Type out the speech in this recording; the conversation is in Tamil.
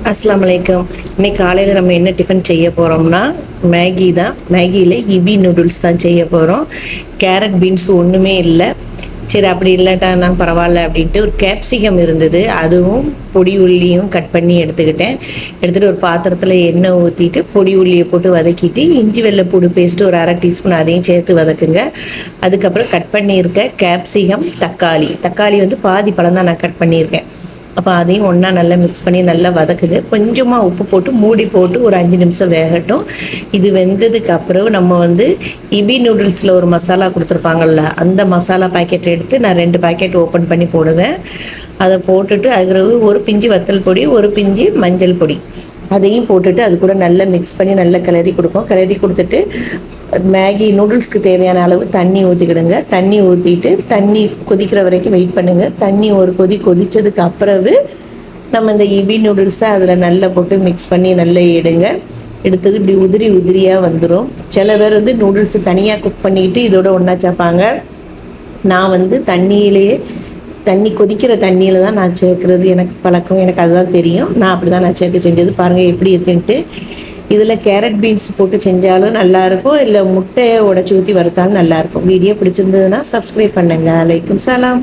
அஸ்ஸலாமு அலைக்கும். இன்னைக்கு காலையில் நம்ம என்ன டிஃபன் செய்ய போகிறோம்னா மேகி தான். மேகியில் இபி நூடுல்ஸ் தான் செய்ய போகிறோம். கேரட் பீன்ஸ் ஒன்றுமே இல்லை. சரி, அப்படி இல்லாட்டானா பரவாயில்ல அப்படின்ட்டு ஒரு கேப்சிகம் இருந்தது, அதுவும் பொடி உள்ளியும் கட் பண்ணி எடுத்துக்கிட்டேன். எடுத்துகிட்டு ஒரு பாத்திரத்தில் எண்ணெய் ஊற்றிட்டு பொடி உள்ளியை போட்டு வதக்கிட்டு இஞ்சி வெள்ளைப்பூடு பேஸ்ட்டு ஒரு 1/2 டீஸ்பூன் அதையும் சேர்த்து வதக்குங்க. அதுக்கப்புறம் கட் பண்ணியிருக்க கேப்சிகம், தக்காளி வந்து பாதி பழம் தான் நான் கட் பண்ணியிருக்கேன். அப்போ அதையும் ஒன்றா நல்லா மிக்ஸ் பண்ணி நல்லா வதக்குங்க. கொஞ்சமாக உப்பு போட்டு மூடி போட்டு ஒரு 5 நிமிஷம் வேகட்டும். இது வெந்ததுக்கு அப்புறம் நம்ம வந்து இபி நூடுல்ஸில் ஒரு மசாலா கொடுத்துருப்பாங்கள்ல, அந்த மசாலா பாக்கெட் எடுத்து நான் 2 பாக்கெட் ஓப்பன் பண்ணி போடுவேன். அதை போட்டுட்டு அதுக்கு ஒரு பிஞ்சு வத்தல் பொடி, ஒரு பிஞ்சு மஞ்சள் பொடி, அதையும் போட்டுட்டு அது கூட நல்லா மிக்ஸ் பண்ணி நல்லா கிளறி கொடுப்போம். கிளறி கொடுத்துட்டு மேகி நூடுல்ஸ்க்கு தேவையான அளவு தண்ணி ஊற்றிக்கிடுங்க. தண்ணி ஊற்றிட்டு தண்ணி கொதிக்கிற வரைக்கும் வெயிட் பண்ணுங்கள். தண்ணி ஒரு கொதித்ததுக்கு அப்புறவு நம்ம இந்த இபி நூடுல்ஸை அதில் நல்லா போட்டு மிக்ஸ் பண்ணி நல்லா எடுத்தது இப்படி உதிரியாக வந்துடும். சில பேர் வந்து நூடுல்ஸ் தனியாக குக் பண்ணிக்கிட்டு இதோட ஒன்றா சேர்ப்பாங்க. நான் வந்து தண்ணி கொதிக்கிற தண்ணியில் தான் நான் சேர்க்குறது எனக்கு பழக்கம். எனக்கு அதுதான் தெரியும். நான் அப்படி தான் நான் சேர்த்து செஞ்சது. பாருங்கள் எப்படி இருக்குன்ட்டு. இதில் கேரட் பீன்ஸ் போட்டு செஞ்சாலும் நல்லாயிருக்கும், இல்லை முட்டையை உடச்சி ஊற்றி வறுத்தாலும் நல்லாயிருக்கும். வீடியோ பிடிச்சிருந்ததுன்னா சப்ஸ்கிரைப் பண்ணுங்கள். அலைக்கும் சலாம்.